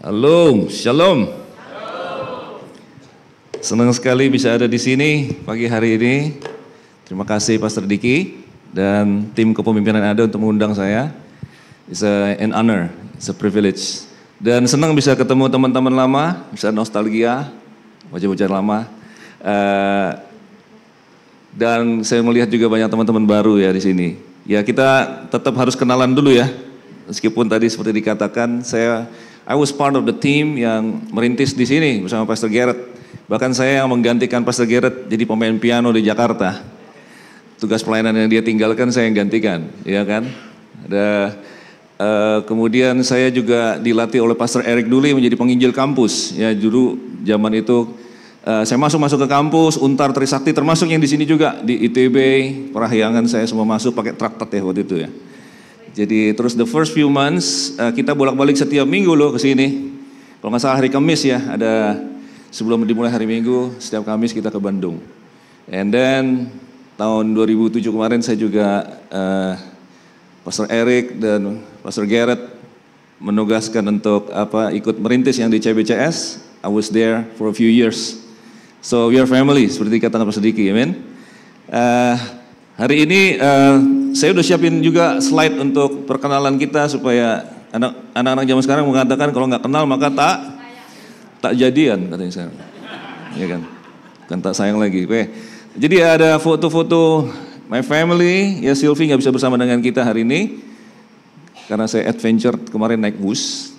Halo, Shalom. Senang sekali bisa ada di sini pagi hari ini. Terima kasih Pastor Diki dan tim kepemimpinan ada untuk mengundang saya. It's an honor, it's a privilege. Dan senang bisa ketemu teman-teman lama, bisa nostalgia, wajah-wajah lama. Dan saya melihat juga banyak teman-teman baru ya di sini. Ya kita tetap harus kenalan dulu ya. Meskipun tadi seperti dikatakan I was part of the team yang merintis di sini bersama Pastor Garrett. Bahkan saya yang menggantikan Pastor Garrett jadi pemain piano di Jakarta. Tugas pelayanan yang dia tinggalkan saya yang gantikan, ya kan? Kemudian saya juga dilatih oleh Pastor Eric Duli menjadi penginjil kampus. Ya dulu zaman itu saya masuk ke kampus, Untar Trisakti termasuk yang di sini juga di ITB, Parahyangan saya semua masuk pakai traktat ya waktu itu ya. Jadi terus the first few months kita bolak-balik setiap minggu loh ke sini. Kalau nggak salah hari Kamis ya, ada sebelum dimulai hari Minggu, setiap Kamis kita ke Bandung. And then tahun 2007 kemarin saya juga Pastor Eric dan Pastor Garrett menugaskan untuk ikut merintis yang di CBCS. I was there for a few years. So we are family seperti katakan Pastor Diki, amen. Hari ini saya udah siapin juga slide untuk perkenalan kita supaya anak-anak zaman sekarang mengatakan kalau nggak kenal maka tak jadian katanya sekarang, ya kan? Bukan tak sayang lagi. Oke. Jadi ada foto-foto my family. Ya Sylvie nggak bisa bersama dengan kita hari ini karena saya adventure kemarin naik bus,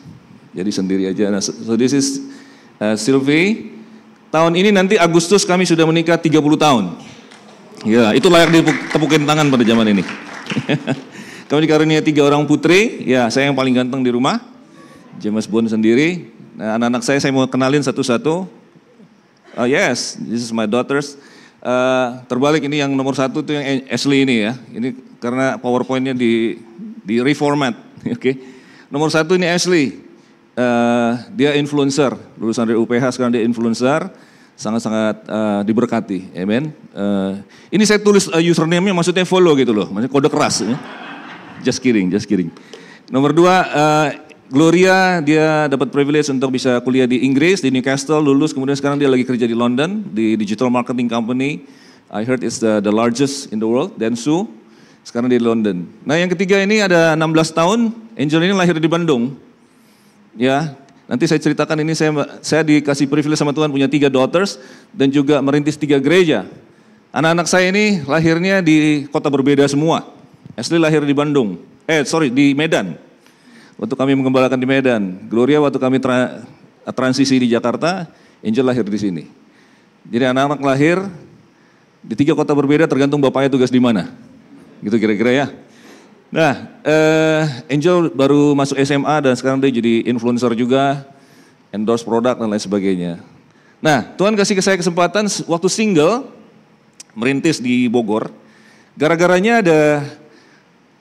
jadi sendiri aja. Nah, so this is Sylvie. Tahun ini nanti Agustus kami sudah menikah 30 tahun. Ya, itu layak ditepukin tangan pada zaman ini. Kami dikaruniai 3 orang putri. Ya, saya yang paling ganteng di rumah. James Bond sendiri. Nah, anak-anak saya mau kenalin satu-satu. Yes, this is my daughters. Terbalik ini yang nomor 1 itu yang Ashley ini ya. Ini karena PowerPoint-nya di reformat. Oke. Nomor 1 ini Ashley. Dia influencer, lulusan dari UPH sekarang dia influencer. Sangat-sangat diberkati, amen. Ini saya tulis username-nya maksudnya follow gitu loh, maksudnya kode keras. Ya. Just kidding. Nomor 2, Gloria, dia dapat privilege untuk bisa kuliah di Inggris, di Newcastle, lulus, kemudian sekarang dia lagi kerja di London, di digital marketing company. I heard it's the largest in the world, Dentsu, sekarang di London. Nah yang ketiga ini ada 16 tahun, Angel ini lahir di Bandung. Ya. Nanti saya ceritakan ini saya dikasih privilege sama Tuhan punya 3 daughters dan juga merintis 3 gereja. Anak-anak saya ini lahirnya di kota berbeda semua. Ashley lahir di Bandung, di Medan. Waktu kami menggembalakan di Medan. Gloria waktu kami transisi di Jakarta, Angel lahir di sini. Jadi anak-anak lahir di 3 kota berbeda tergantung bapaknya tugas di mana. Gitu kira-kira ya. Nah, Angel baru masuk SMA dan sekarang dia jadi influencer juga, endorse produk dan lain sebagainya. Nah, Tuhan kasih ke saya kesempatan waktu single, merintis di Bogor. Gara-garanya ada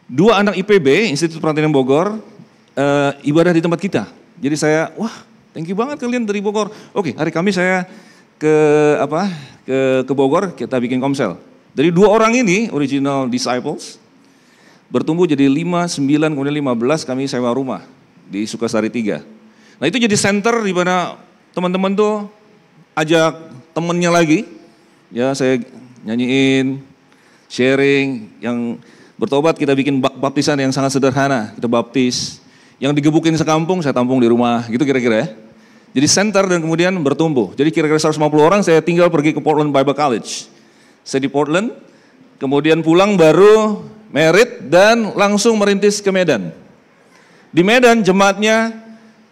2 anak IPB, Institut Perantauan Bogor, ibadah di tempat kita. Jadi saya, thank you banget kalian dari Bogor. Oke, hari Kamis saya ke Bogor, kita bikin komsel. Dari 2 orang ini, original disciples, bertumbuh jadi 5, 9, kemudian 15 kami sewa rumah di Sukasari 3. Nah itu jadi center di mana teman-teman tuh ajak temennya lagi. Ya saya nyanyiin, sharing, yang bertobat kita bikin baptisan yang sangat sederhana. Kita baptis, yang digebukin sekampung saya tampung di rumah, gitu kira-kira ya. Jadi center dan kemudian bertumbuh. Jadi kira-kira 150 orang saya tinggal pergi ke Portland Bible College. Saya di Portland, kemudian pulang baru merit dan langsung merintis ke Medan. Di Medan jemaatnya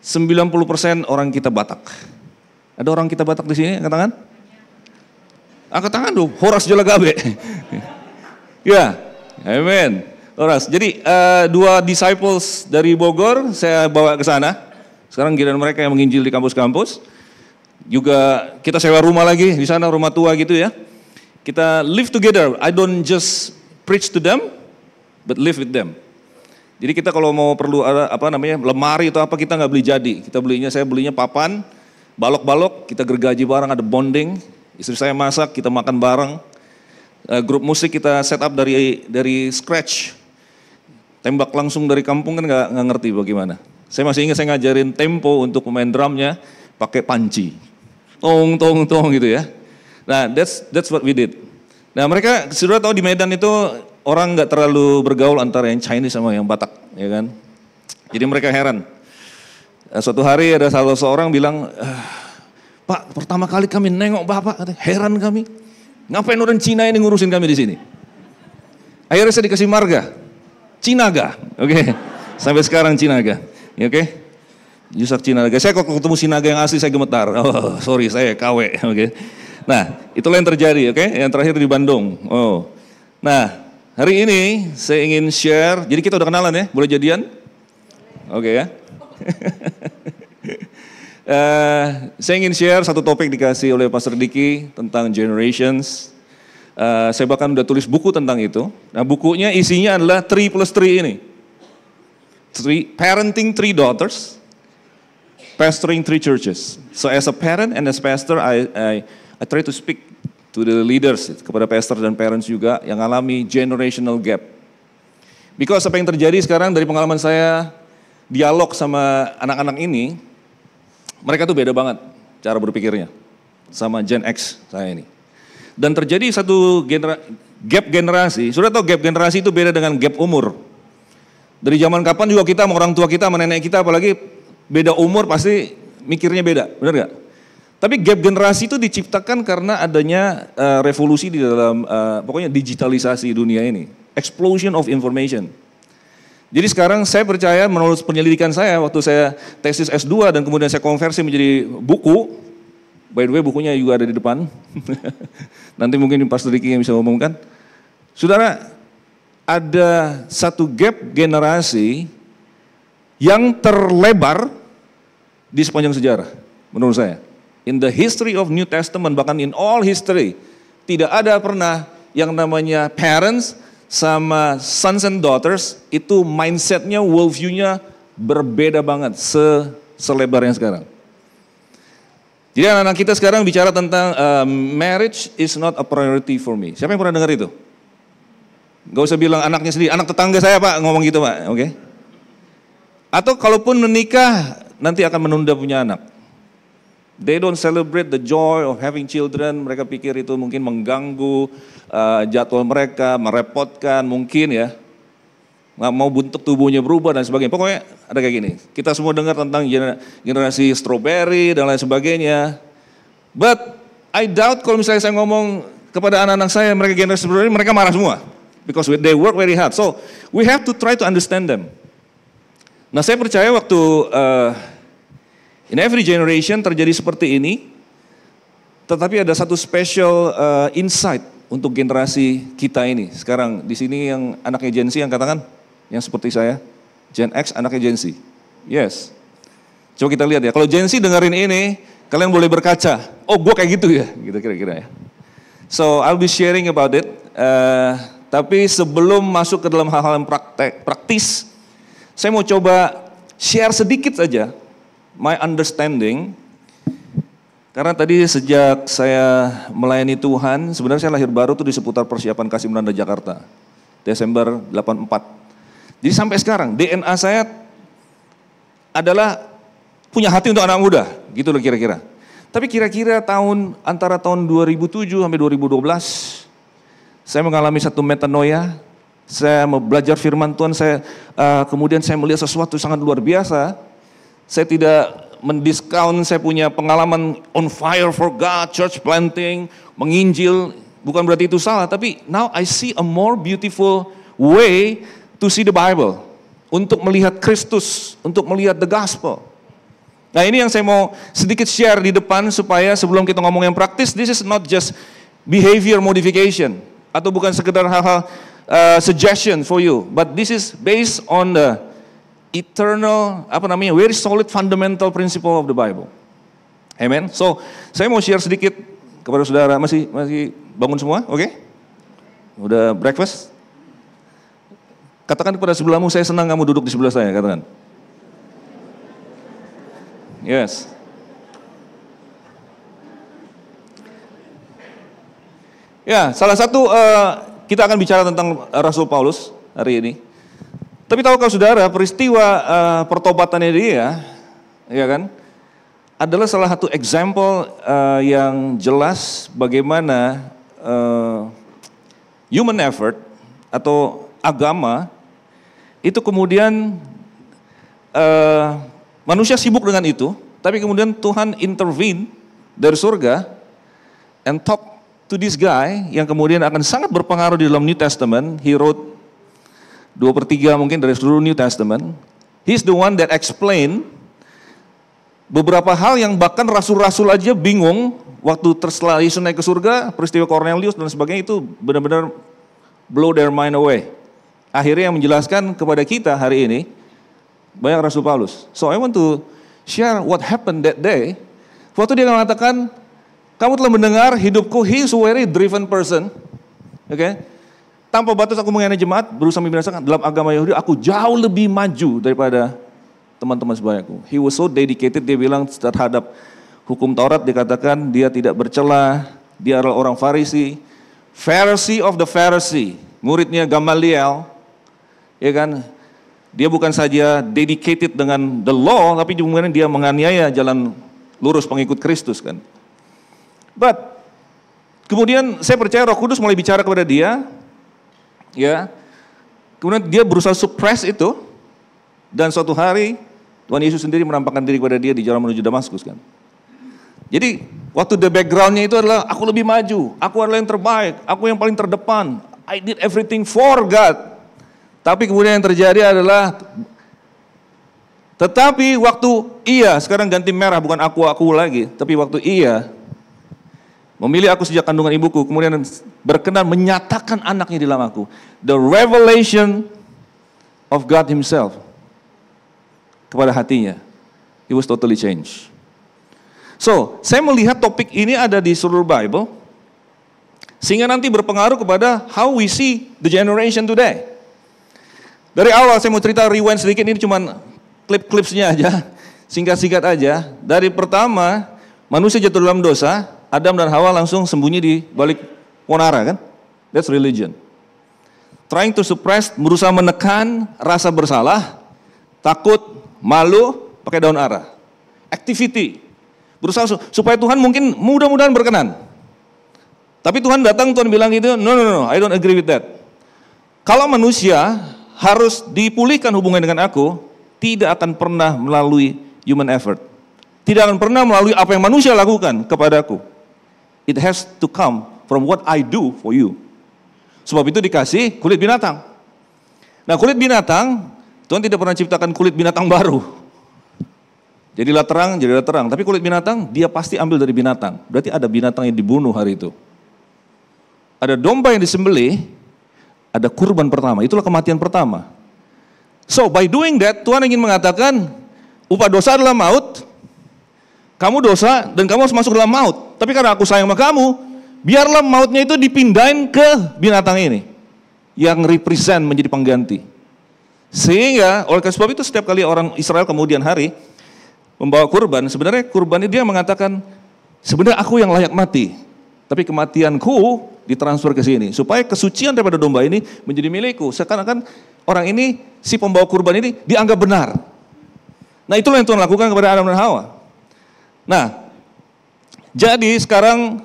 90% orang kita Batak. Ada orang kita Batak di sini, angkat tangan? Angkat tangan dong, Horas Jalagabe. Ya, amen. Horas. Jadi 2 disciples dari Bogor saya bawa ke sana. Sekarang giliran mereka yang menginjil di kampus-kampus. Juga kita sewa rumah lagi di sana, rumah tua gitu ya. Kita live together. I don't just preach to them, but live with them. Jadi kita kalau mau perlu ada lemari atau apa kita nggak beli jadi. Saya belinya papan, balok-balok, kita gergaji bareng, ada bonding. Istri saya masak, kita makan bareng. Grup musik kita set up dari scratch. Tembak langsung dari kampung kan nggak ngerti bagaimana. Saya masih ingat saya ngajarin tempo untuk pemain drumnya pakai panci. Tong tong tong gitu ya. Nah, that's what we did. Nah, mereka sudah tahu di Medan itu orang nggak terlalu bergaul antara yang Chinese sama yang Batak, ya kan? Jadi mereka heran. Suatu hari ada salah seorang bilang, Pak, pertama kali kami nengok Bapak, heran kami. Ngapain orang Cina ini ngurusin kami di sini? Akhirnya saya dikasih marga, Cinaga, oke? Sampai sekarang Cinaga, ya, oke? Yusak Cinaga. Saya kok ketemu Cinaga yang asli saya gemetar. Oh, sorry, saya KW, oke? Nah, itulah yang terjadi, oke? Yang terakhir di Bandung. Oh, nah hari ini saya ingin share. Jadi kita udah kenalan ya, boleh jadian? Oke ya. Saya ingin share satu topik dikasih oleh Pastor Diki tentang generations. Saya bahkan udah tulis buku tentang itu. Nah, bukunya isinya adalah 3+3 ini. Parenting 3 daughters, pastoring 3 churches. So as a parent and as pastor, I try to speak to the leaders, kepada pastor dan parents juga yang alami generational gap. Because apa yang terjadi sekarang dari pengalaman saya dialog sama anak-anak ini, mereka tuh beda banget cara berpikirnya sama Gen X saya ini. Dan terjadi satu gap generasi. Sudah tahu gap generasi itu beda dengan gap umur. Dari zaman kapan juga kita sama orang tua kita, sama nenek kita, apalagi beda umur pasti mikirnya beda, benar gak? Tapi gap generasi itu diciptakan karena adanya revolusi di dalam pokoknya digitalisasi dunia ini. Explosion of information. Jadi sekarang saya percaya menurut penyelidikan saya waktu saya tesis S2 dan kemudian saya konversi menjadi buku. By the way bukunya juga ada di depan. Nanti mungkin Pastor Diki yang bisa ngomongkan. Saudara, ada satu gap generasi yang terlebar di sepanjang sejarah menurut saya. In the history of New Testament, bahkan in all history, tidak ada pernah yang namanya parents sama sons and daughters itu mindsetnya, worldview-nya berbeda banget selebar yang sekarang. Jadi anak-anak kita sekarang bicara tentang marriage is not a priority for me. Siapa yang pernah dengar itu? Gak usah bilang anaknya sendiri, anak tetangga saya Pak ngomong gitu Pak, oke? Atau kalaupun menikah nanti akan menunda punya anak. They don't celebrate the joy of having children. Mereka pikir itu mungkin mengganggu jadwal mereka, merepotkan mungkin ya. Nggak mau bentuk tubuhnya berubah dan sebagainya. Pokoknya ada kayak gini. Kita semua dengar tentang generasi strawberry dan lain sebagainya. But I doubt kalau misalnya saya ngomong kepada anak-anak saya mereka generasi strawberry, mereka marah semua. Because they work very hard. So we have to try to understand them. Nah saya percaya waktu in every generation terjadi seperti ini, tetapi ada satu special insight untuk generasi kita ini. Sekarang di sini yang anaknya Gen Z yang katakan, yang seperti saya, Gen X anaknya Gen Z. Yes. Coba kita lihat ya, kalau Gen Z dengerin ini, kalian boleh berkaca, oh gue kayak gitu ya, gitu kira-kira ya. So I'll be sharing about it, tapi sebelum masuk ke dalam hal-hal yang praktis, saya mau coba share sedikit saja my understanding, karena tadi sejak saya melayani Tuhan, sebenarnya saya lahir baru tuh di seputar persiapan Kasih Melanda Jakarta, Desember 84. Jadi sampai sekarang DNA saya adalah punya hati untuk anak muda, gitu loh kira-kira. Tapi kira-kira antara tahun 2007 sampai 2012, saya mengalami satu metanoia. Saya mau belajar firman Tuhan, kemudian saya melihat sesuatu sangat luar biasa. Saya tidak mendiskount saya punya pengalaman on fire for God, church planting, menginjil, bukan berarti itu salah, tapi now I see a more beautiful way to see the Bible, untuk melihat Kristus, untuk melihat the gospel. Nah ini yang saya mau sedikit share di depan supaya sebelum kita ngomong yang praktis, this is not just behavior modification, atau bukan sekedar hal-hal suggestion for you, but this is based on the eternal, very solid fundamental principle of the Bible. Amen. So, saya mau share sedikit kepada saudara, masih bangun semua, oke? Udah breakfast? Katakan kepada sebelahmu, saya senang kamu duduk di sebelah saya, katakan. Yes. Ya, salah satu kita akan bicara tentang Rasul Paulus hari ini. Tapi tahukah saudara, peristiwa pertobatannya dia, ya kan, adalah salah satu example yang jelas bagaimana human effort atau agama itu kemudian manusia sibuk dengan itu, tapi kemudian Tuhan intervene dari surga and talk to this guy yang kemudian akan sangat berpengaruh di dalam New Testament. He wrote 2/3 mungkin dari seluruh New Testament. He's the one that explain beberapa hal yang bahkan rasul-rasul aja bingung waktu setelah Yesus naik ke surga, peristiwa Cornelius dan sebagainya itu benar-benar blow their mind away. Akhirnya yang menjelaskan kepada kita hari ini banyak Rasul Paulus. So I want to share what happened that day. Waktu dia mengatakan, kamu telah mendengar hidupku, he is a very driven person. Okay? Tanpa batas aku mengenai jemaat, berusaha membinasakan dalam agama Yahudi, aku jauh lebih maju daripada teman-teman sebanyaku. He was so dedicated, dia bilang terhadap hukum Taurat, dikatakan dia tidak bercela, dia adalah orang Farisi, Pharisee of the Pharisee, muridnya Gamaliel, ya kan? Dia bukan saja dedicated dengan the law, tapi kemudian dia menganiaya jalan lurus pengikut Kristus kan. But kemudian saya percaya Roh Kudus mulai bicara kepada dia, ya. Kemudian dia berusaha suppress itu, dan suatu hari Tuhan Yesus sendiri menampakkan diri kepada dia di jalan menuju Damaskus kan. Jadi waktu the backgroundnya itu adalah aku lebih maju, aku adalah yang terbaik, aku yang paling terdepan, I did everything for God. Tapi kemudian yang terjadi adalah, tetapi waktu ia, sekarang ganti merah, bukan aku lagi, tapi waktu ia memilih aku sejak kandungan ibuku, kemudian berkenan menyatakan anaknya di dalam aku. The revelation of God himself kepada hatinya. He was totally changed. So, saya melihat topik ini ada di seluruh Bible, sehingga nanti berpengaruh kepada how we see the generation today. Dari awal saya mau cerita rewind sedikit, ini cuma klip-klipsnya aja, singkat-singkat aja. Dari pertama, manusia jatuh dalam dosa, Adam dan Hawa langsung sembunyi di balik pohon ara kan? That's religion. Trying to suppress, berusaha menekan rasa bersalah, takut, malu, pakai daun ara. Activity, berusaha supaya Tuhan mungkin mudah-mudahan berkenan. Tapi Tuhan datang, Tuhan bilang gitu, no, I don't agree with that. Kalau manusia harus dipulihkan hubungan dengan aku, tidak akan pernah melalui human effort. Tidak akan pernah melalui apa yang manusia lakukan kepadaku. It has to come from what I do for you. Sebab itu dikasih kulit binatang. Nah, kulit binatang, Tuhan tidak pernah ciptakan kulit binatang baru. Jadilah terang. Tapi kulit binatang, dia pasti ambil dari binatang. Berarti ada binatang yang dibunuh hari itu. Ada domba yang disembelih, ada kurban pertama, itulah kematian pertama. So by doing that, Tuhan ingin mengatakan, upah dosa adalah maut, kamu dosa dan kamu harus masuk dalam maut. Tapi karena aku sayang sama kamu, biarlah mautnya itu dipindahin ke binatang ini, yang represent menjadi pengganti. Sehingga oleh sebab itu setiap kali orang Israel kemudian hari membawa kurban, sebenarnya kurban ini dia mengatakan, sebenarnya aku yang layak mati, tapi kematianku ditransfer ke sini, supaya kesucian daripada domba ini menjadi milikku. Seakan-akan orang ini, si pembawa kurban ini dianggap benar. Nah, itulah yang Tuhan lakukan kepada Adam dan Hawa. Nah, jadi sekarang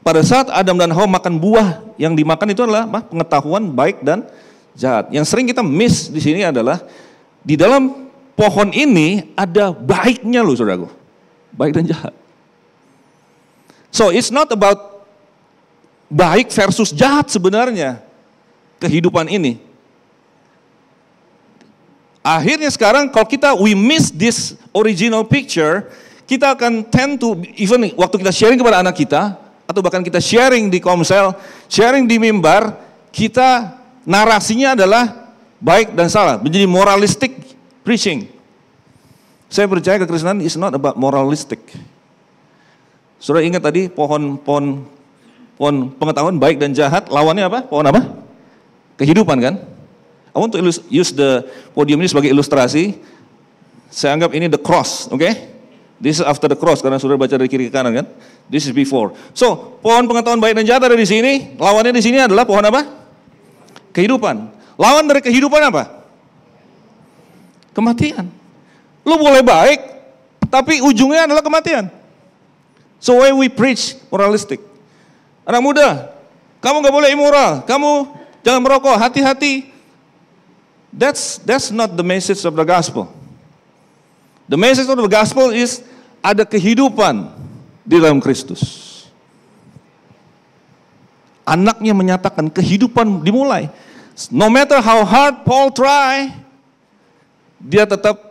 pada saat Adam dan Hawa makan buah, yang dimakan itu adalah pengetahuan baik dan jahat. Yang sering kita miss di sini adalah di dalam pohon ini ada baiknya loh, saudaraku, baik dan jahat. So it's not about baik versus jahat sebenarnya kehidupan ini. Akhirnya sekarang kalau we miss this original picture, kita akan tend to, even waktu kita sharing kepada anak kita, atau bahkan kita sharing di komsel, sharing di mimbar, kita narasinya adalah baik dan salah, menjadi moralistic preaching. Saya percaya kekristenan is not about moralistic. Saudara ingat tadi pohon pengetahuan baik dan jahat, lawannya apa? Pohon apa? Kehidupan kan? I want to use the podium ini sebagai ilustrasi. Saya anggap ini the cross, oke? Okay? This is after the cross, karena saudara baca dari kiri ke kanan kan? This is before. So, pohon pengetahuan baik dan jahat ada di sini, lawannya di sini adalah pohon apa? Kehidupan. Lawan dari kehidupan apa? Kematian. Lu boleh baik, tapi ujungnya adalah kematian. So why we preach moralistic? Anak muda, kamu gak boleh immoral, kamu jangan merokok, hati-hati. That's not the message of the gospel. The message of the gospel is ada kehidupan di dalam Kristus. Anaknya menyatakan kehidupan dimulai. No matter how hard Paul try, dia tetap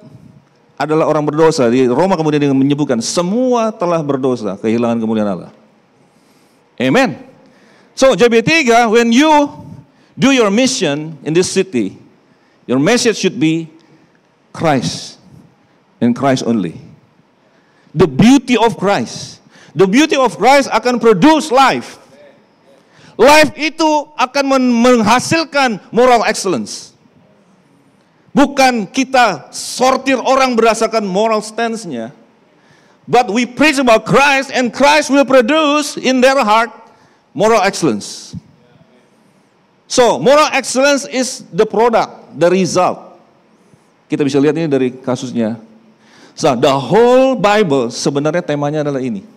adalah orang berdosa. Di Roma kemudian dia menyebutkan semua telah berdosa, kehilangan kemuliaan Allah. Amen. So JB3, when you do your mission in this city, your message should be Christ and Christ only. The beauty of Christ. The beauty of Christ akan produce life. Life itu akan menghasilkan moral excellence. Bukan kita sortir orang berdasarkan moral stance-nya. But we preach about Christ and Christ will produce in their heart moral excellence. So, moral excellence is the product, the result. Kita bisa lihat ini dari kasusnya. So, the whole Bible sebenarnya temanya adalah ini.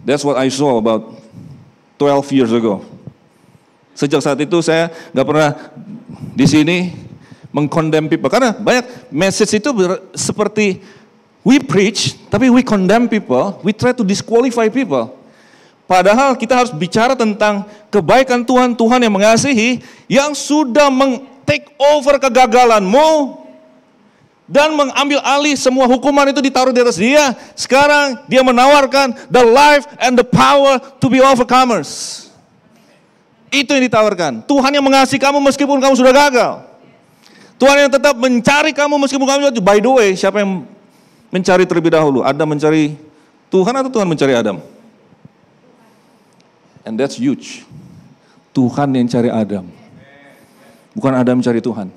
That's what I saw about 12 years ago. Sejak saat itu saya nggak pernah di sini mengkondem people. Karena banyak message itu seperti we preach, tapi we condemn people, we try to disqualify people. Padahal kita harus bicara tentang kebaikan Tuhan, Tuhan yang mengasihi, yang sudah take over kegagalanmu, dan mengambil alih semua hukuman itu ditaruh di atas dia. Sekarang dia menawarkan the life and the power to be overcomers. Itu yang ditawarkan. Tuhan yang mengasihi kamu meskipun kamu sudah gagal. Tuhan yang tetap mencari kamu meskipun kamu sudah. By the way, siapa yang mencari terlebih dahulu? Adam mencari Tuhan atau Tuhan mencari Adam? And that's huge. Tuhan yang cari Adam. Bukan Adam mencari Tuhan.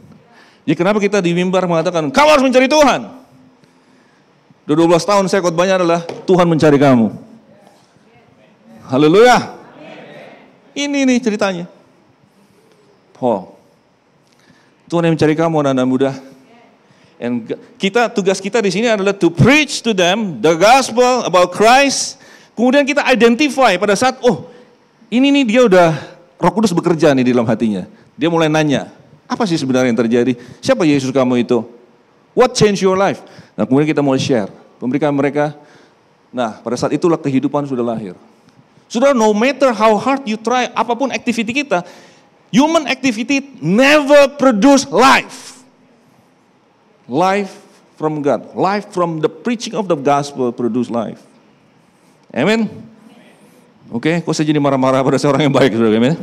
Jadi kenapa kita di mimbar mengatakan, kamu harus mencari Tuhan. Udah 12 tahun saya khotbahnya adalah Tuhan mencari kamu. Haleluya. Ini nih ceritanya. Paul. Tuhan yang mencari kamu anak-anak muda. And tugas kita di sini adalah to preach to them the gospel about Christ. Kemudian kita identify pada saat, ini nih dia udah Roh Kudus bekerja nih di dalam hatinya. Dia mulai nanya, apa sih sebenarnya yang terjadi? Siapa Yesus kamu itu? What changed your life? Nah kemudian kita mulai share, memberikan mereka. Nah pada saat itulah kehidupan sudah lahir. Sudah, no matter how hard you try, apapun activity kita, human activity never produce life. Life from God, life from the preaching of the gospel produce life. Amen. Oke, kok saya jadi marah-marah pada seorang yang baik, saudara? Amen.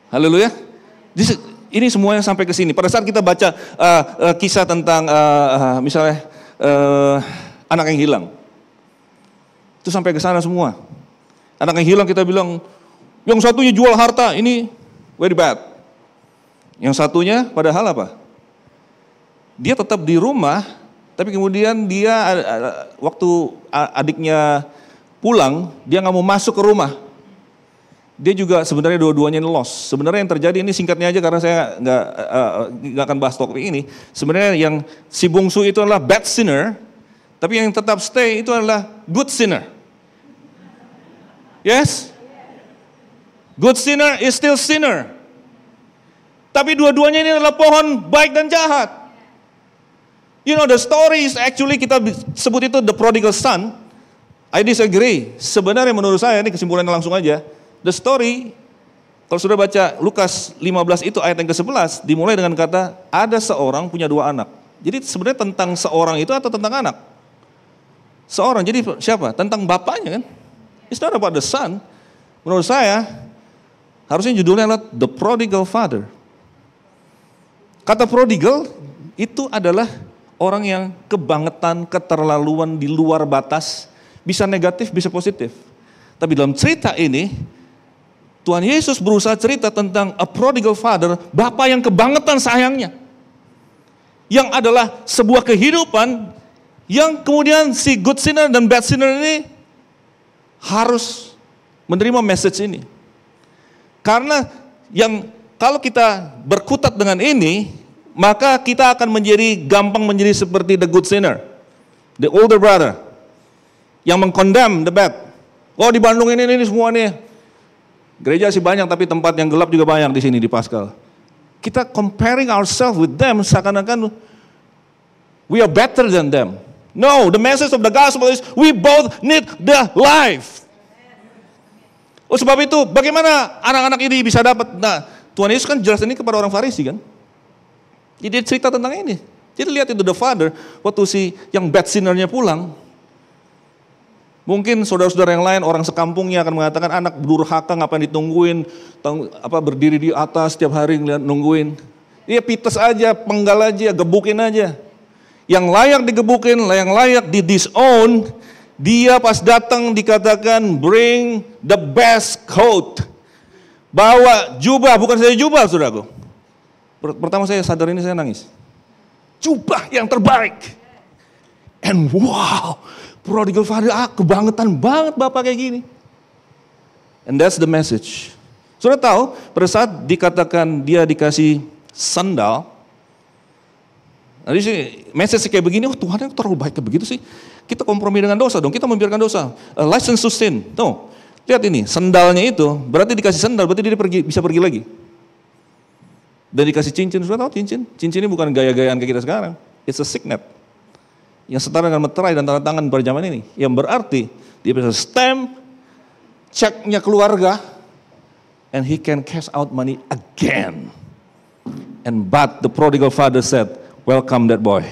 Haleluya. Ini semuanya sampai ke sini. Pada saat kita baca kisah tentang misalnya anak yang hilang, itu sampai ke sana semua. Anak yang hilang kita bilang, yang satunya jual harta, ini very bad. Yang satunya padahal apa? Dia tetap di rumah, tapi kemudian dia waktu adiknya pulang, dia nggak mau masuk ke rumah. Dia juga sebenarnya dua-duanya lost. Sebenarnya yang terjadi ini singkatnya aja karena saya nggak akan bahas topik ini. Sebenarnya yang si bungsu itu adalah bad sinner, tapi yang tetap stay itu adalah good sinner. Yes? Good sinner is still sinner. Tapi dua-duanya ini adalah pohon baik dan jahat. You know the story is actually kita sebut itu the prodigal son. I disagree. Sebenarnya menurut saya, ini kesimpulannya langsung aja. The story, kalau sudah baca Lukas 15 itu ayat yang ke-11, dimulai dengan kata, ada seorang punya dua anak. Jadi sebenarnya tentang seorang itu atau tentang anak? Seorang, jadi siapa? Tentang bapaknya kan? It's not about the son. Menurut saya, harusnya judulnya adalah The Prodigal Father. Kata prodigal itu adalah orang yang kebangetan, keterlaluan di luar batas, bisa negatif, bisa positif. Tapi dalam cerita ini, Tuhan Yesus berusaha cerita tentang a prodigal father, bapak yang kebangetan sayangnya. Yang adalah sebuah kehidupan yang kemudian si good sinner dan bad sinner ini harus menerima message ini. Karena yang kalau kita berkutat dengan ini, maka kita akan gampang menjadi seperti the good sinner, the older brother, yang mengkondem the bad. Oh, di Bandung ini semua nih, gereja sih banyak tapi tempat yang gelap juga banyak di sini di Paschal. Kita comparing ourselves with them seakan-akan we are better than them. No, the message of the gospel is we both need the life. Oh, sebab itu bagaimana anak-anak ini bisa dapat? Nah, Tuhan Yesus kan jelas ini kepada orang Farisi kan. Jadi dia cerita tentang ini. Jadi lihat itu the father, waktu si yang bad sinner-nya pulang, mungkin saudara-saudara yang lain, orang sekampungnya akan mengatakan, anak durhaka ngapain ditungguin, berdiri di atas setiap hari ngeliat nungguin. Dia pites aja, penggal aja, gebukin aja. Yang layak digebukin, yang layak di disown, dia pas datang dikatakan bring the best coat. Bawa jubah, bukan saja jubah saudaraku. Pertama saya sadar ini saya nangis. Jubah yang terbaik. And wow, prodigal father, kebangetan banget bapak kayak gini. And that's the message. Saudara tahu, pada saat dikatakan dia dikasih sandal, nanti sih message kayak begini, oh Tuhan yang terlalu baik kayak begitu sih. Kita kompromi dengan dosa dong, kita membiarkan dosa. License to sin. Tuh, lihat ini, sendalnya itu, berarti dikasih sendal, berarti dia bisa pergi lagi. Dan dikasih cincin, sudah tahu cincin? Cincin ini bukan gaya-gayaan kayak kita sekarang. It's a signet. Yang setara dengan meterai dan tanda tangan pada zaman ini. Yang berarti, dia bisa stamp, ceknya keluarga, and he can cash out money again. But the prodigal father said, welcome that boy.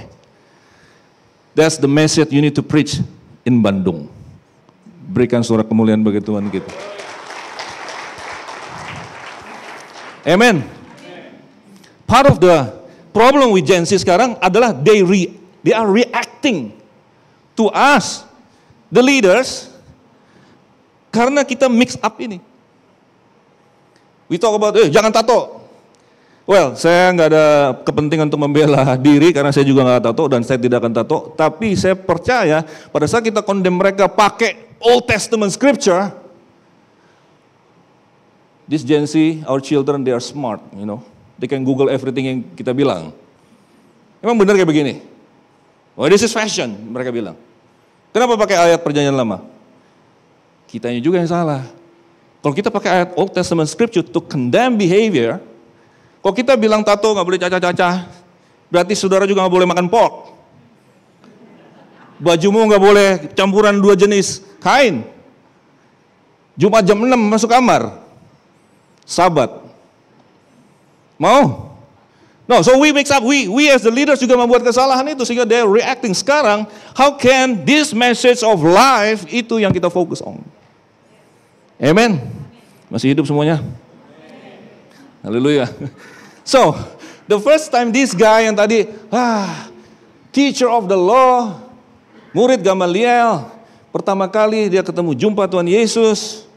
That's the message you need to preach in Bandung. Berikan suara kemuliaan bagi Tuhan kita. Amen. Part of the problem with Gen Z sekarang adalah they are reacting to us, the leaders, karena kita mix up ini. We talk about, jangan tato. Well, saya nggak ada kepentingan untuk membela diri karena saya juga nggak tato dan saya tidak akan tato. Tapi saya percaya pada saat kita condemn mereka pakai Old Testament Scripture, this Gen Z, our children, they are smart, you know. They can Google everything yang kita bilang. Emang benar kayak begini? Oh, this is fashion, mereka bilang. Kenapa pakai ayat Perjanjian Lama? Kitanya juga yang salah. Kalau kita pakai ayat Old Testament Scripture to condemn behavior, kalau kita bilang tato nggak boleh caca-caca, berarti saudara juga nggak boleh makan pork. Bajumu nggak boleh campuran dua jenis kain. Jumat jam 6 masuk kamar. Sabat. Mau? No, so we mix up. We as the leaders juga membuat kesalahan itu sehingga they're reacting. Sekarang, how can this message of life itu yang kita fokus on? Amen. Masih hidup semuanya? Haleluya. So, the first time this guy yang tadi, teacher of the law, murid Gamaliel, pertama kali dia jumpa Tuhan Yesus,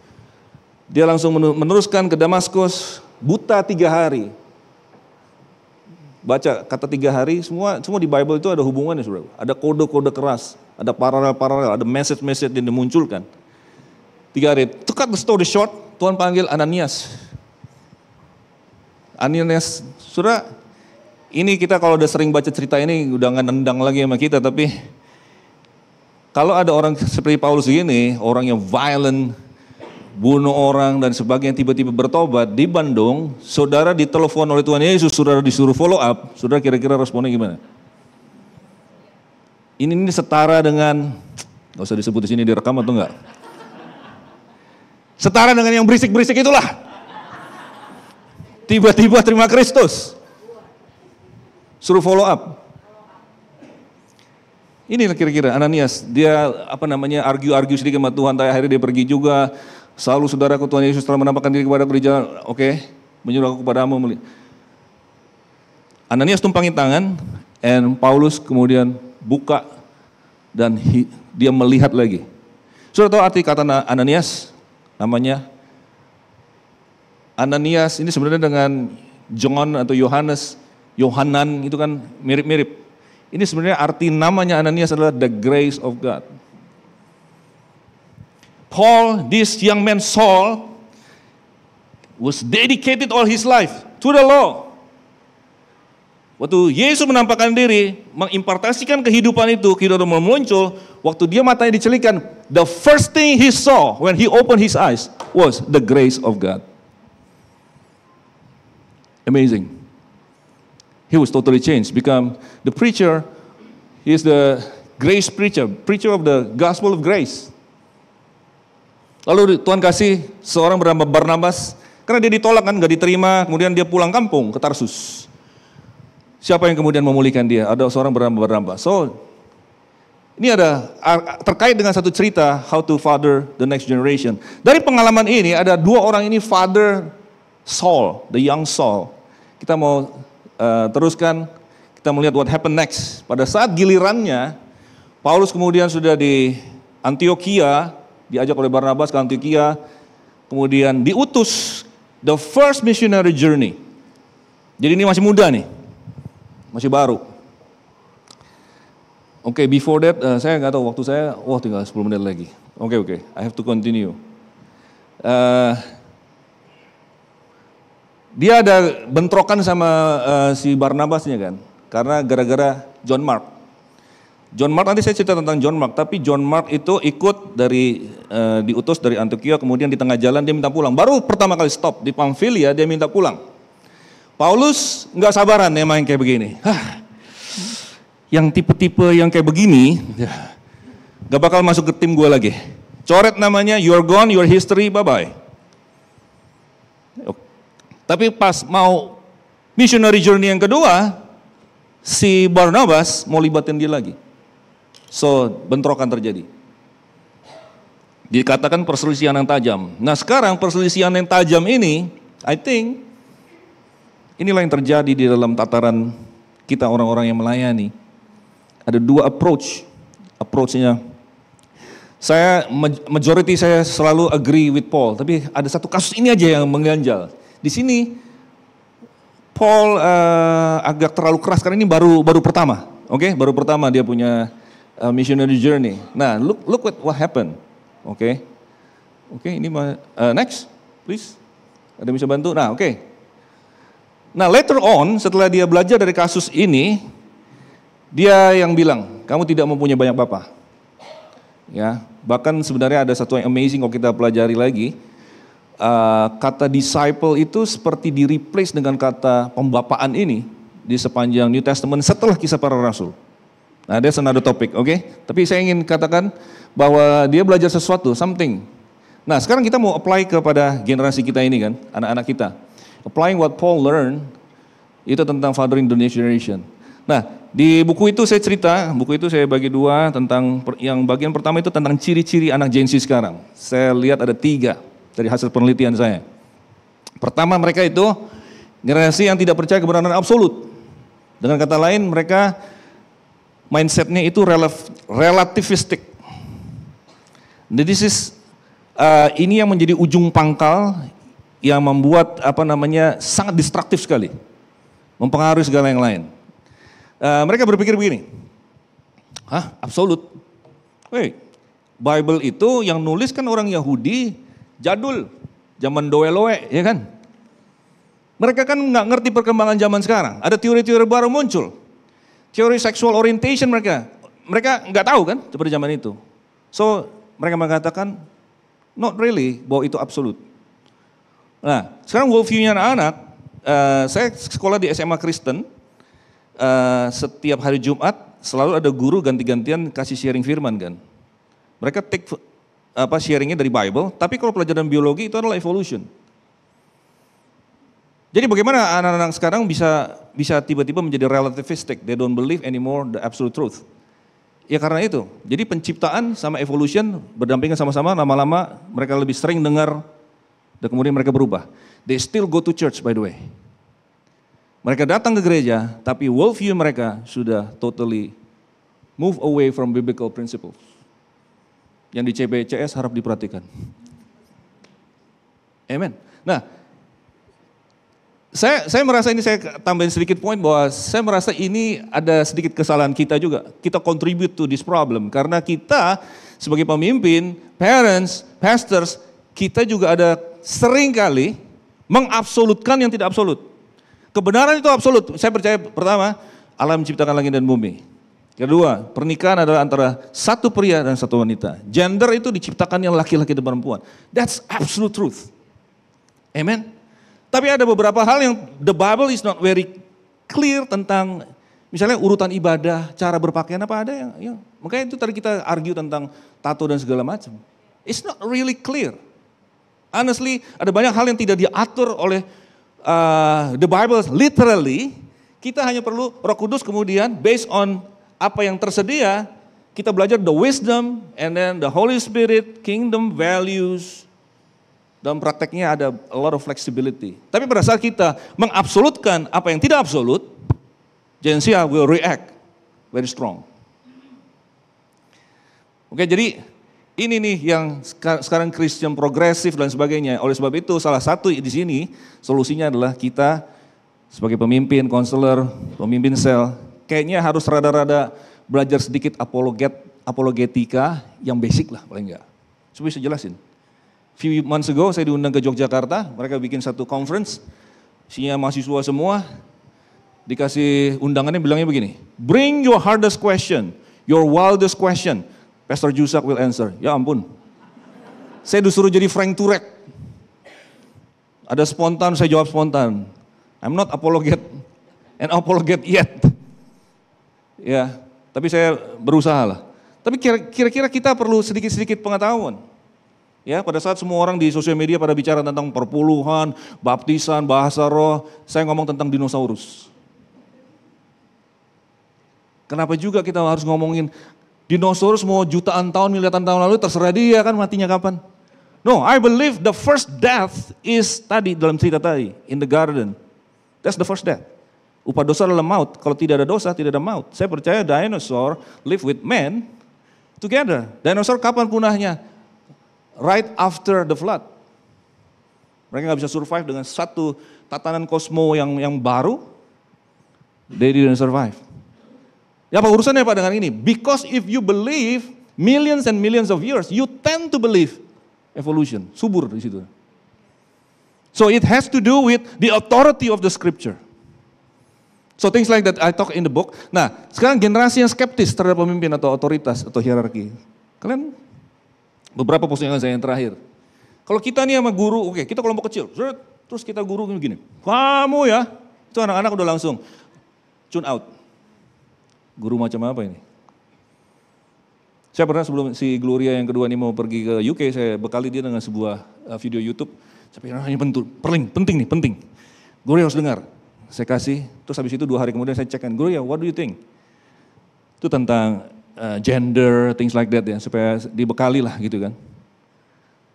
dia langsung meneruskan ke Damaskus, buta 3 hari. Baca kata 3 hari, semua di Bible itu ada hubungannya, saudara. Ada kode-kode keras, ada paralel, ada message-message yang dimunculkan. 3 hari. To cut the story short, Tuhan panggil Ananias. Ananias, saudara, ini kita kalau udah sering baca cerita ini udah nggak nendang lagi sama kita, tapi kalau ada orang seperti Paulus gini, orang yang violent, bunuh orang dan sebagainya, tiba-tiba bertobat di Bandung, saudara ditelepon oleh Tuhan Yesus, saudara disuruh follow up, saudara kira-kira responnya gimana? Ini setara dengan, nggak usah disebut di sini direkam atau enggak? Setara dengan yang berisik-berisik itulah. Tiba-tiba terima Kristus. Suruh follow up. Inilah kira-kira Ananias, dia argue sedikit sama Tuhan, tapi akhirnya dia pergi juga. Selalu saudaraku Tuhan Yesus telah menampakkan diri kepada aku di jalan, menyuruh aku kepadamu. Ananias tumpangin tangan, and Paulus kemudian buka dan dia melihat lagi. Sudah tahu arti kata Ananias? Namanya Ananias ini sebenarnya dengan John atau Yohanan itu kan mirip-mirip. Ini sebenarnya arti namanya Ananias adalah the grace of God. Paul, this young man Saul, was dedicated all his life to the law. Waktu Yesus menampakkan diri, mengimpartasikan kehidupan itu, kehidupan muncul, waktu dia matanya dicelikan, the first thing he saw when he opened his eyes was the grace of God. Amazing. He was totally changed, become the preacher. He is the grace preacher, preacher of the gospel of grace. Lalu Tuhan kasih seorang bernama Barnabas, karena dia ditolak kan, gak diterima, kemudian dia pulang kampung ke Tarsus. Siapa yang kemudian memulihkan dia? Ada seorang bernama Barnabas. So, ini ada terkait dengan satu cerita, how to father the next generation. Dari pengalaman ini, ada dua orang ini father Saul, the young Saul. Kita mau teruskan, kita melihat what happened next. Pada saat gilirannya, Paulus kemudian sudah di Antioquia, diajak oleh Barnabas ke Antioquia, kemudian diutus the first missionary journey. Jadi ini masih muda nih, masih baru. Oke, before that, saya nggak tahu waktu saya, tinggal 10 menit lagi. Oke, I have to continue. Dia ada bentrokan sama si Barnabasnya kan, karena gara-gara John Mark. John Mark, nanti saya cerita tentang John Mark, tapi John Mark itu ikut dari, diutus dari Antioquia, kemudian di tengah jalan dia minta pulang. Baru pertama kali stop di Pamfilia, dia minta pulang. Paulus nggak sabaran ya main kayak begini. Yang tipe-tipe yang kayak begini, gak bakal masuk ke tim gue lagi. Coret namanya, you're gone, your history, bye-bye. Tapi pas mau missionary journey yang kedua, si Barnabas mau libatin dia lagi. So, bentrokan terjadi. Dikatakan perselisihan yang tajam. Nah sekarang perselisihan yang tajam ini, I think, inilah yang terjadi di dalam tataran kita orang-orang yang melayani. Ada dua approach-nya. Saya, majority saya selalu agree with Paul, tapi ada satu kasus ini aja yang mengganjal. Di sini Paul agak terlalu keras karena ini baru pertama, oke? Baru pertama dia punya missionary journey. Nah, look what happened, oke? Ini next, please. Ada yang bisa bantu? Nah, oke. Nah, later on setelah dia belajar dari kasus ini, dia yang bilang, kamu tidak mempunyai banyak bapa. Ya, bahkan sebenarnya ada satu yang amazing kalau kita pelajari lagi. Kata disciple itu seperti di-replace dengan kata pembapaan ini di sepanjang New Testament setelah kisah para rasul. Nah, that's another topic, oke? Tapi saya ingin katakan bahwa dia belajar sesuatu, something. Nah, sekarang kita mau apply kepada generasi kita ini kan, anak-anak kita. Applying what Paul learned, itu tentang fathering the next generation. Nah, di buku itu saya cerita, buku itu saya bagi dua, tentang yang bagian pertama itu tentang ciri-ciri anak Gen Z sekarang. Saya lihat ada 3 dari hasil penelitian saya. Pertama, mereka itu generasi yang tidak percaya kebenaran absolut. Dengan kata lain, mereka mindsetnya itu relativistik. Ini yang menjadi ujung pangkal yang membuat sangat destruktif sekali, mempengaruhi segala yang lain. Mereka berpikir begini, absolut? Bible itu yang nulis kan orang Yahudi jadul, zaman Doeloe, ya kan? Mereka kan nggak ngerti perkembangan zaman sekarang. Ada teori-teori baru muncul, teori sexual orientation mereka nggak tahu kan seperti zaman itu. So mereka mengatakan not really bahwa itu absolut. Nah sekarang worldview-nya anak-anak, saya sekolah di SMA Kristen, setiap hari Jumat selalu ada guru ganti-gantian kasih sharing firman kan. Mereka take sharingnya dari Bible, tapi kalau pelajaran biologi itu adalah evolution. Jadi bagaimana anak-anak sekarang bisa tiba-tiba menjadi relativistic, they don't believe anymore the absolute truth. Ya karena itu, jadi penciptaan sama evolution berdampingan sama-sama, lama-lama mereka lebih sering dengar, dan kemudian mereka berubah. They still go to church by the way. Mereka datang ke gereja, tapi worldview mereka sudah totally move away from biblical principles. Yang di CBCS harap diperhatikan. Amen. Nah, saya merasa ini, saya tambahin sedikit poin bahwa saya merasa ini ada sedikit kesalahan kita juga. Kita contribute to this problem karena kita sebagai pemimpin, parents, pastors, kita juga ada sering kali mengabsolutkan yang tidak absolut. Kebenaran itu absolut. Saya percaya pertama, Allah menciptakan langit dan bumi. Kedua, pernikahan adalah antara satu pria dan satu wanita. Gender itu diciptakannya laki-laki dan perempuan. That's absolute truth. Amen. Tapi ada beberapa hal yang the Bible is not very clear tentang, misalnya urutan ibadah, cara berpakaian apa ada yang makanya itu tadi kita argue tentang tato dan segala macam. It's not really clear. Honestly, ada banyak hal yang tidak diatur oleh the Bible literally. Kita hanya perlu Roh Kudus kemudian based on apa yang tersedia, kita belajar the wisdom and then the Holy Spirit, kingdom values. Dalam prakteknya ada a lot of flexibility. Tapi pada saat kita mengabsolutkan apa yang tidak absolut, Gensia will react very strong. Oke, jadi ini nih yang sekarang Christian progresif dan sebagainya. Oleh sebab itu salah satu di sini solusinya adalah kita sebagai pemimpin, konselor, pemimpin sel, kayaknya harus rada-rada belajar sedikit apologetika yang basic lah paling enggak. Coba bisa jelasin. Few months ago saya diundang ke Yogyakarta, mereka bikin satu conference, isinya mahasiswa semua, dikasih undangannya bilangnya begini, bring your hardest question, your wildest question, Pastor Jusak will answer. Ya ampun, saya disuruh jadi Frank Turek, ada spontan, saya jawab spontan, I'm not an apologete yet, ya, tapi saya berusaha lah. Tapi kira-kira kita perlu sedikit-sedikit pengetahuan. Ya, pada saat semua orang di sosial media pada bicara tentang perpuluhan, baptisan, bahasa roh, saya ngomong tentang dinosaurus. Kenapa juga kita harus ngomongin dinosaurus mau jutaan tahun, miliaran tahun lalu, terserah dia kan matinya kapan. No, I believe the first death is tadi dalam cerita tadi, in the garden. That's the first death. Upah dosa adalah maut, kalau tidak ada dosa tidak ada maut. Saya percaya dinosaur live with man together. Dinosaur kapan punahnya? Right after the flood. Mereka nggak bisa survive dengan satu tatanan kosmo yang baru. They didn't survive. Ya apa urusannya Pak dengan ini? Because if you believe millions and millions of years, you tend to believe evolution. Subur di situ. So it has to do with the authority of the scripture. So things like that I talk in the book. Nah, sekarang generasi yang skeptis terhadap pemimpin atau otoritas atau hierarki. Kalian beberapa postingan saya yang terakhir. Kalau kita nih sama guru, oke, kita kelompok kecil, terus kita guru begini, kamu ya, itu anak-anak udah langsung tune out. Guru macam apa ini? Saya pernah sebelum si Gloria yang kedua ini mau pergi ke UK, saya bekali dia dengan sebuah video YouTube. Saya pikir hanya penting. Gloria harus dengar. Saya kasih, terus habis itu 2 hari kemudian saya cekkan, Gloria, what do you think? Itu tentang gender, things like that ya, supaya dibekali lah gitu kan.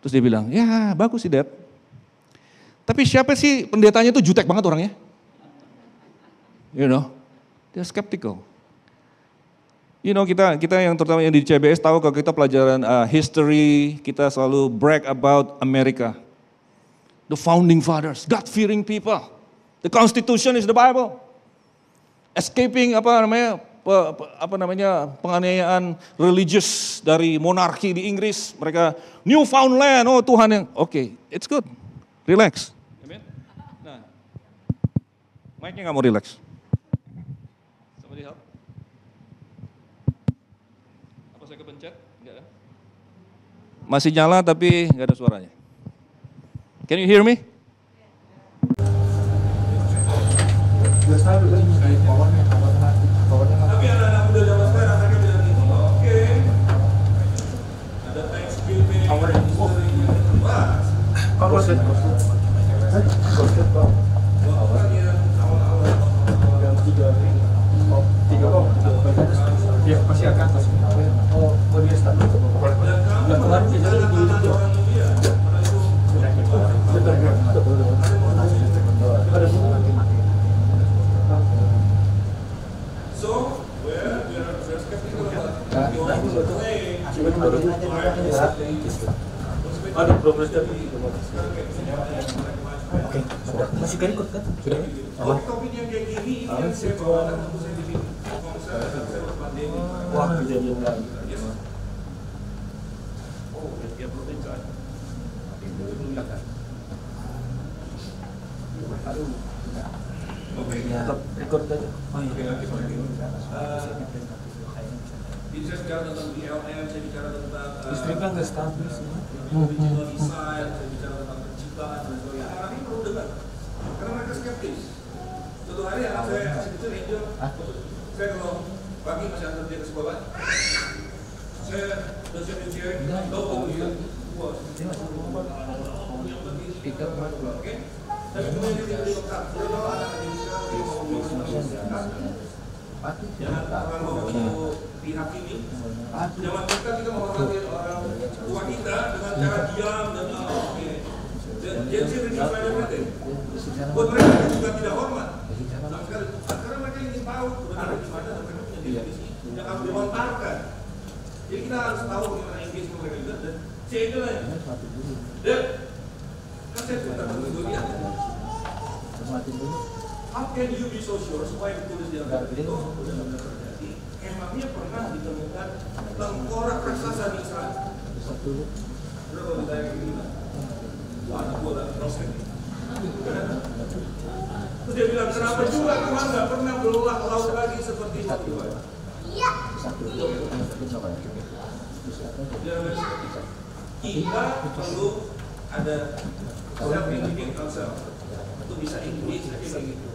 Terus dia bilang, ya bagus sih Dad. Tapi siapa sih pendetanya tuh jutek banget orangnya. You know, dia skeptical. You know kita yang terutama yang di CBS tahu kalau kita pelajaran history, kita selalu brag about America. The founding fathers, God-fearing people. The Constitution is the Bible. Escaping penganiayaan religious dari monarki di Inggris, mereka Newfoundland, oh Tuhan yang, oke, it's good, relax. Amen. Nah, mic-nya nggak mau relax. Somebody help? Apa saya kepencet? Enggak kan? Masih nyala tapi nggak ada suaranya. Can you hear me? Tapi anak-anak muda zaman sekarang mereka bilang gitu, oke, ada Thanksgiving, wah, masih akan dia status so, well, we are skeptical about ada progres dari oke, sudah masih kan ikut kan? Sudah. topik yang kayak gini ini yang saya bawa untuk saya bikin konser pandemi. Wah, kejadian lagi. Oh, dia belum kan? Belum kan? Aduh. Tetap record aja. Oh iya. Jadi saya bicara tentang BLM, saya bicara tentang Listrik kan nggak stabil sih. original design, saya bicara tentang penciptaan dan sebagainya. Anak ini perlu dengar, karena mereka skeptis. Suatu hari anak saya masih kecil, Angel, saya kalau pagi masih antar dia ke sekolah, saya udah siapin sharing, tahu dia, wah, yang berdiri, oke? Tapi kemudian dia tidak direkam, dia bawa anak dia sekarang, dia mau ngomong, jangan terlalu dihakimi. Zaman kita menghormati orang tua kita dengan cara diam dan oke. Dan Gen Z tidak penting. Buat mereka itu juga tidak hormat. Sama sekali. Karena mereka ingin tahu kebenaran di mana dan mereka punya definisi yang harus dilontarkan. Jadi kita harus tahu bagaimana engagement mereka juga dan saya itu lah. Dan kan saya sudah bertemu dia. How can you be so sure supaya ditulis di Alkitab itu benar-benar terjadi? Emangnya pernah ditemukan tengkorak raksasa di Israel? Udah kalau ditanya kayak gini, wah anak gua lagi proses. Terus dia bilang, kenapa juga Tuhan nggak pernah berulang laut lagi seperti waktu itu? Iya. Kita perlu ada self-indicating ourselves untuk bisa engage kayak gitu.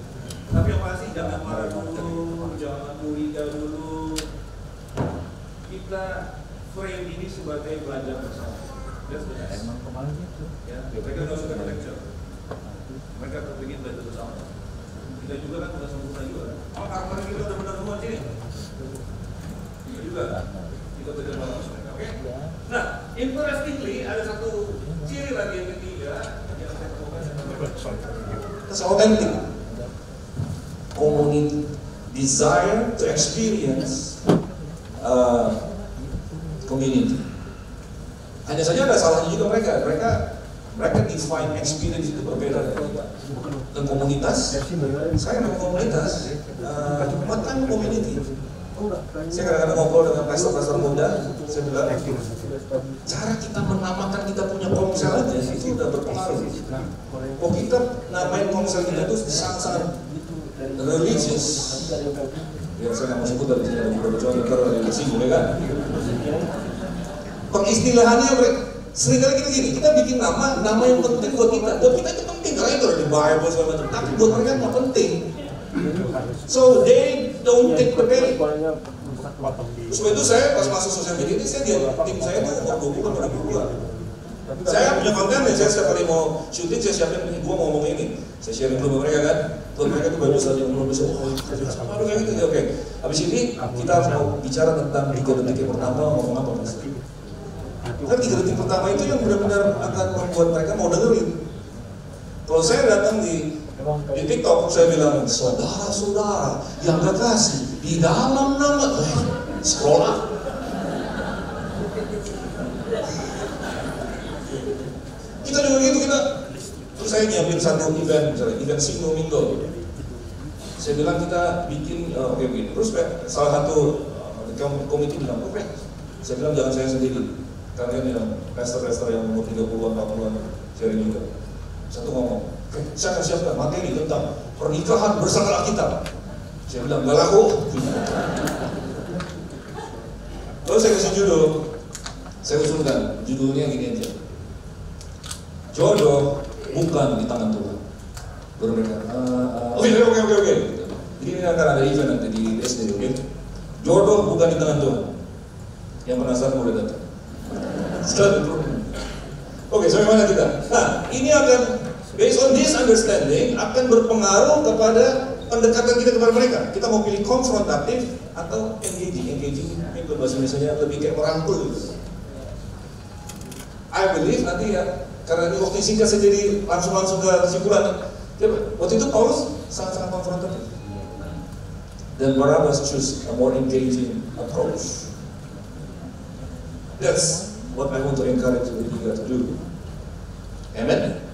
Tapi yang pasti jangan marah dulu, jangan curiga dulu. Kita frame ini sebagai belajar bersama. Emang kemarin gitu. Ya, mereka nggak suka lecture. Mereka terpingin belajar bersama. Kita juga kan sudah sempurna juga. Oh, karakter kita udah benar semua sini. Kita juga. Kita belajar bagus mereka. Oke. Nah, interestingly ada satu ciri lagi yang ketiga yang saya temukan. That's authentic. Community desire to experience community. Hanya saja ada salahnya juga mereka define experience itu berbeda. Dan komunitas, saya nama komunitas, what kind of community? Saya kadang-kadang ngobrol dengan pastor-pastor muda, saya bilang, cara kita menamakan kita punya komsel aja itu udah berpengaruh. Kok kita namain komsel kita itu sangat-sangat religious. Ya saya nggak mau sebut dari sini, ada beberapa contoh tersinggung ya kan. Pengistilahannya seringkali kita gini, kita bikin nama yang penting buat kita. Buat kita itu penting karena itu ada di Bible segala macam. Tapi buat mereka nggak penting. So they don't take the bait. Sebab itu saya pas masuk sosial media ini, saya tim saya itu bukan pada bukuan. Saya punya konten ya, saya setiap kali mau syuting saya siapin, gua mau ngomong ini, saya sharing dulu ke mereka kan, buat mereka tuh bagus aja belum bisa, aduh kayak gitu ya oke. Habis ini kita mau bicara tentang 3 detik yang pertama ngomong apa mas? Kan 3 detik pertama itu yang benar-benar akan membuat mereka mau dengerin. Kalau saya datang di TikTok saya bilang saudara-saudara yang kekasih di dalam nama scroll up. Kita juga gitu terus saya nyiapin satu event misalnya event single mingle. Saya bilang kita bikin kayak begini. Terus salah satu komite bilang oke. Saya bilang jangan saya sendiri. Kalian yang pastor-pastor yang umur 30-an 40-an sharing juga. Satu ngomong, saya akan siapkan materi tentang pernikahan bersama Alkitab. Saya bilang gak laku. Lalu saya kasih judul, saya usulkan judulnya gini aja. Jodoh bukan di tangan Tuhan. Baru mereka, oke. Jadi ini akan ada event nanti di SD, oke? Jodoh bukan di tangan Tuhan. Yang penasaran boleh datang. Oke, sampai mana kita? Nah, ini akan based on this understanding akan berpengaruh kepada pendekatan kita kepada mereka. Kita mau pilih konfrontatif atau engaging. Engaging ini bahasa Indonesia lebih kayak merangkul gitu. I believe nanti ya. Karena ini waktu singkat saya jadi langsung ke kesimpulan. Waktu itu Paulus sangat-sangat konfrontatif. Dan Barnabas choose a more engaging approach. That's what I want to encourage you to do. Amen.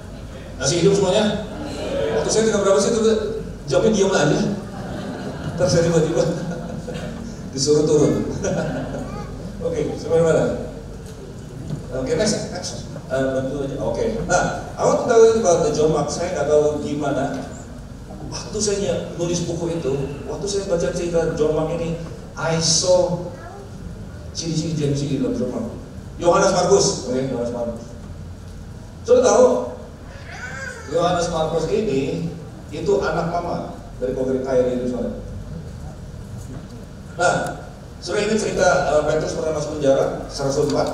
Masih hidup semuanya? Waktu saya tidak berapa sih jawabnya diam aja. Ntar saya tiba-tiba disuruh turun. Oke, sampai mana? Oke, next. Bantu aja. Oke. Nah, I want to tell you about the job mark. Saya nggak tahu gimana. waktu saya nulis buku itu, waktu saya baca cerita John Mark ini, I saw ciri-ciri James di dalam John Mark. Yohanes Markus, oke, Yohanes Markus. Sudah tahu, Yohanes Markus ini itu anak mama dari keluarga kaya di Yerusalem. Nah, sudah ini cerita Petrus pernah masuk penjara secara sempat,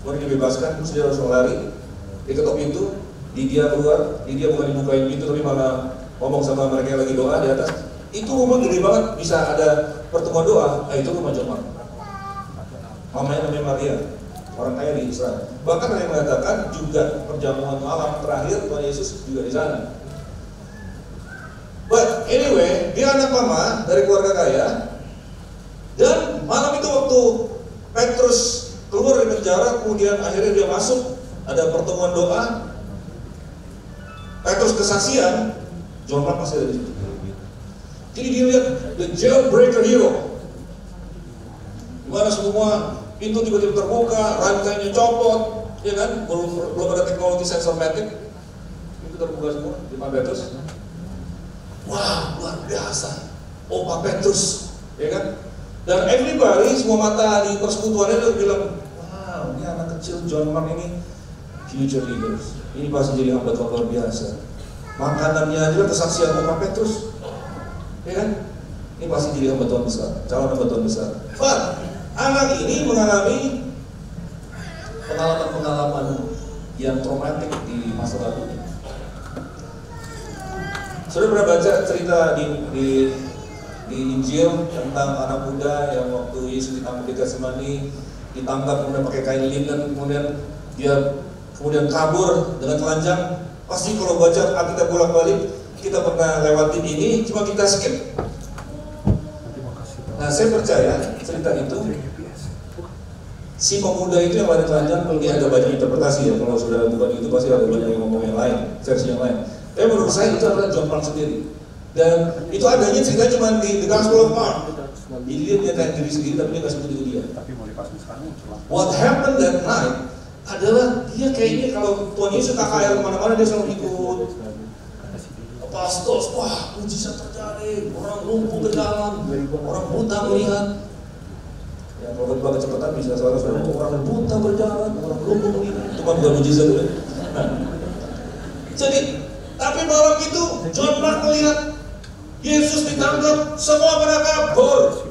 baru dibebaskan, terus dia langsung lari, diketok pintu, dia keluar, dia bukan dibukain pintu tapi malah ngomong sama mereka yang lagi doa di atas. Itu rumah gede banget, bisa ada pertemuan doa. Itu rumah John Mark. Mamanya namanya Maria, orang kaya di Israel. Bahkan ada yang mengatakan juga perjamuan malam terakhir Tuhan Yesus juga di sana. But anyway, dia anak mama dari keluarga kaya. Dan malam itu waktu Petrus keluar dari penjara, kemudian akhirnya dia masuk, ada pertemuan doa. Petrus kesaksian, John Mark masih ada di situ. Jadi dia lihat the jailbreaker hero, dimana semua pintu tiba-tiba terbuka, rantainya copot, ya kan? Belum ada teknologi sensor matic, pintu terbuka semua di Pak Petrus. Wah, luar biasa, Pak Petrus, ya kan? Dan everybody, semua mata di persekutuannya udah bilang, wow, ini anak kecil John Mark ini future leaders. Ini pasti jadi hamba Tuhan luar biasa. Makanannya aja kesaksian Pak Petrus, ya kan? Ini pasti jadi hamba Tuhan besar, calon hamba Tuhan besar. But anak ini mengalami pengalaman-pengalaman yang traumatik di masa lalu. Sudah pernah baca cerita di Injil tentang anak muda yang waktu Yesus ditangkap di Getsemani, ditangkap kemudian pakai kain linen, kemudian dia kabur dengan telanjang. Pasti kalau baca Alkitab bolak-balik kita pernah lewatin ini, cuma kita skip. Nah, saya percaya cerita itu si pemuda itu yang lari telanjang, ini ada banyak interpretasi ya. Kalau sudah bukan itu pasti ada banyak yang ngomong yang lain, versi yang lain. Tapi menurut saya itu adalah John Mark sendiri. Dan itu adanya ceritanya cuma di The Gospel of Mark. Jadi dia nyatain diri sendiri tapi dia nggak sebut itu dia. What happened that night adalah dia kayaknya kalau Tuhan Yesus KKR kemana-mana dia selalu ikut. Apostol, wah mujizat terjadi, orang lumpuh berjalan, orang buta melihat. Ya kalau kita kecepatan bisa salah orang buta berjalan, orang lumpuh melihat. Itu mah bukan mujizat itu. Jadi, tapi malam itu John Mark melihat Yesus ditangkap, semua pada kabur.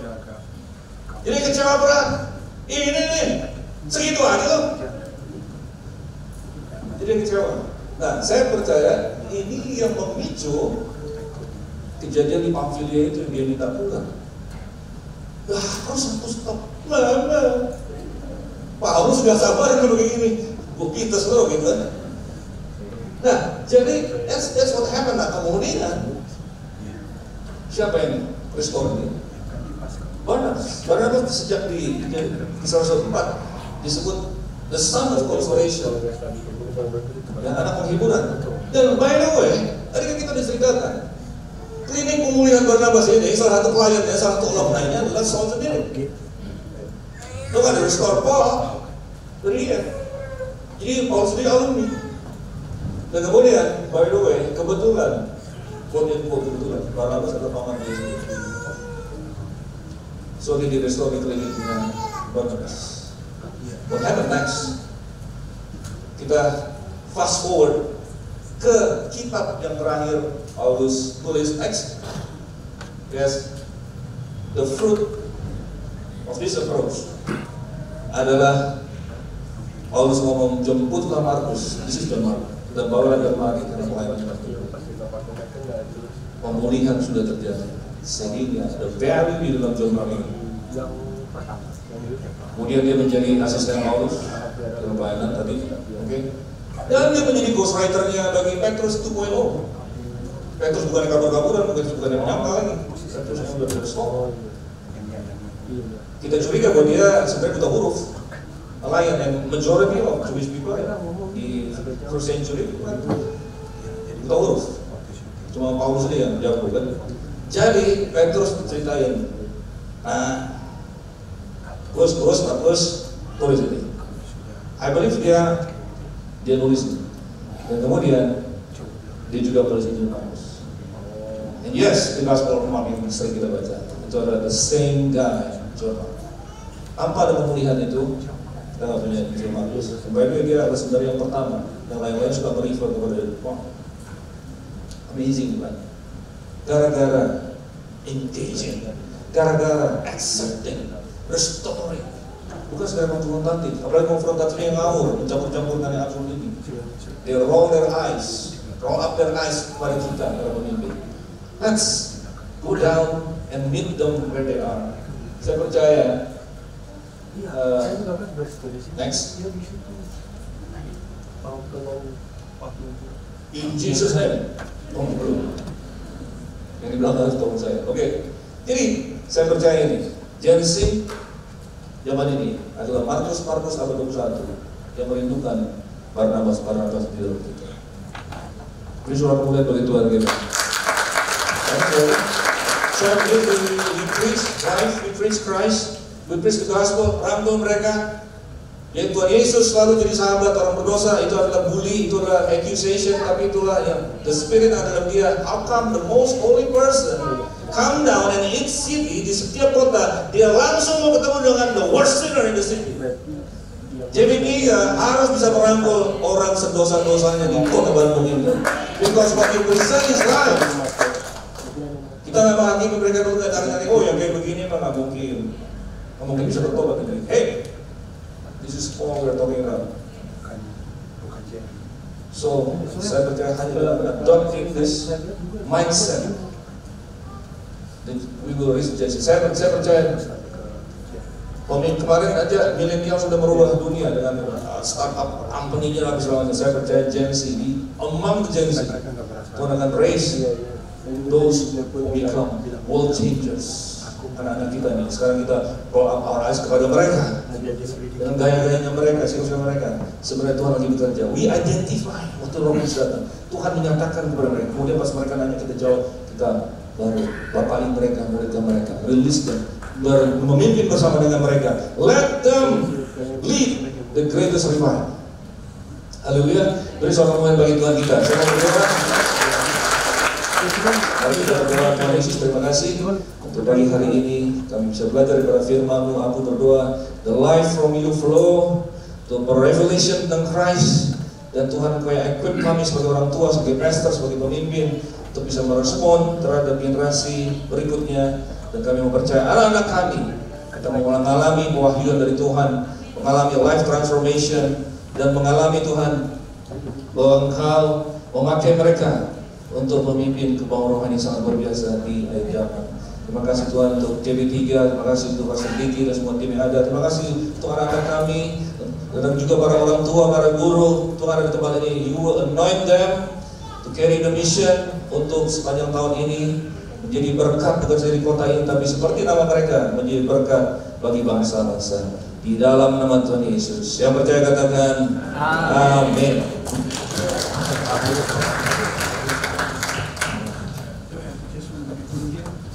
Jadi kecewa berat. Ini nih, segitu aja loh. Jadi kecewa. Nah, saya percaya ini yang memicu kejadian di Pamfilia itu yang dia minta pulang. Terus aku stop. Lama. Paulus sudah sabar kalau begini. Kita slow gitu kan. Nah, jadi that's what happened. Nah, kemudian siapa yang restore ini? Barnabas sejak di Kisah 4 disebut the son of consolation, yang anak penghiburan. Dan by the way, tadi kan kita diceritakan klinik pemulihan Barnabas ini salah satu kliennya, salah satu alumni-nya adalah Saul sendiri. Itu kan ada restore Paul dari dia. Jadi Paul sendiri alumni. Dan kemudian by the way, kebetulan Barnabas adalah paman Yesus. So dia di-restore klinik dengan Barnabas. What happened next? Kita fast forward ke kitab yang terakhir Paulus tulis next. Yes, the fruit of this approach adalah Paulus ngomong, jemputlah Markus. This is John Mark. Dan bawa lagi kemari karena pelayanan pemulihan sudah terjadi. Sehingga ada value di dalam John Mark ini. Kemudian dia menjadi asisten Paulus dalam pelayanan tadi, oke? Dan dia menjadi ghostwriter-nya bagi Petrus 2.0. Petrus bukan yang kabur-kaburan, Petrus bukan yang menyangkal lagi. Petrus yang sudah berstop. Kita curiga bahwa dia sebenarnya buta huruf. Nelayan yang majority of Jewish people di first century buta huruf. Cuma Paulus dia yang jago kan. Jadi Petrus ceritain, terus tulis ini. I believe dia nulis ini. Dan kemudian dia juga tulis Injil Markus. And yes, the Gospel of Mark yang sering kita baca itu adalah the same guy, John. Apa ada pemulihan itu? Kita nggak punya Injil Markus. Baiknya dia adalah sebenarnya yang pertama. Yang lain-lain suka berifer kepada wow, amazing kan? Gara-gara engaging, gara-gara accepting, restoring. Bukan sekedar konfrontatif, apalagi konfrontatif yang ngawur, mencampur-campurkan yang absolut ini. They roll up their eyes kepada kita, para pemimpin. Let's go down and meet them where they are. Saya percaya. Next. In Jesus name. Belum. Yang di belakang harus tolong saya. Oke. Jadi saya percaya ini. Gen-Z zaman ini adalah Markus abad 21 yang merindukan Barnabas di dalam kita. Ini surat pemulihan bagi Tuhan kita. So we preach life, we preach Christ, we preach the gospel, rangkul mereka. Yaitu Tuhan Yesus selalu jadi sahabat orang berdosa. Itu adalah bully, itu adalah accusation, tapi itulah yang the spirit adalah dia. How come the most holy person come down and each city, di setiap kota dia langsung mau ketemu dengan the worst sinner in the city. JB3 harus bisa merangkul orang sedosa-dosanya di kota Bandung ini. Because what you present is life. Kita nggak menghakimi mereka dulu dari oh yang kayak begini mah nggak mungkin. Nggak mungkin bisa bertobat ini. Hey, this is all we're talking about. So saya percaya hanya adopting this mindset that we will reach Jesus. Saya percaya kemarin aja milenial sudah merubah dunia dengan startup company-nya lah segala macam. Saya percaya Gen Z among the Gen Z Tuhan akan raise those who become world changers. Anak-anak kita nih sekarang kita roll up our eyes kepada mereka dengan gaya-gayanya mereka, sikap mereka. Sebenarnya Tuhan lagi bekerja. We identify waktu Roh Kudus datang. Tuhan menyatakan kepada mereka. Kemudian pas mereka nanya kita jawab, kita baru bapakin mereka, release them. Memimpin bersama dengan mereka. Let them lead the greatest revival. Haleluya. Beri soal kemuliaan bagi Tuhan kita. Saya mau berdoa. Mari kita berdoa. Tuhan Yesus, terima kasih untuk pagi hari ini kami bisa belajar daripada firman-Mu. Aku berdoa the life from You flow to revelation tentang Christ. Dan Tuhan Kau yang equip kami sebagai orang tua, sebagai pastor, sebagai pemimpin untuk bisa merespon terhadap generasi berikutnya. Dan kami mempercayai anak-anak kami kita mengalami pewahyuan dari Tuhan, mengalami life transformation, dan mengalami Tuhan bahwa Engkau memakai mereka untuk memimpin kebanggaan rohani sangat luar biasa di akhir zaman. Terima kasih Tuhan untuk JB3, terima kasih untuk Pastor Diki dan semua tim yang ada. Terima kasih untuk anak-anak kami dan juga para orang tua, para guru. Tuhan ada di tempat ini. You will anoint them to carry the mission untuk sepanjang tahun ini. Menjadi berkat bukan saja di kota ini, tapi seperti nama mereka menjadi berkat bagi bangsa-bangsa. Di dalam nama Tuhan Yesus. Yang percaya katakan Amin.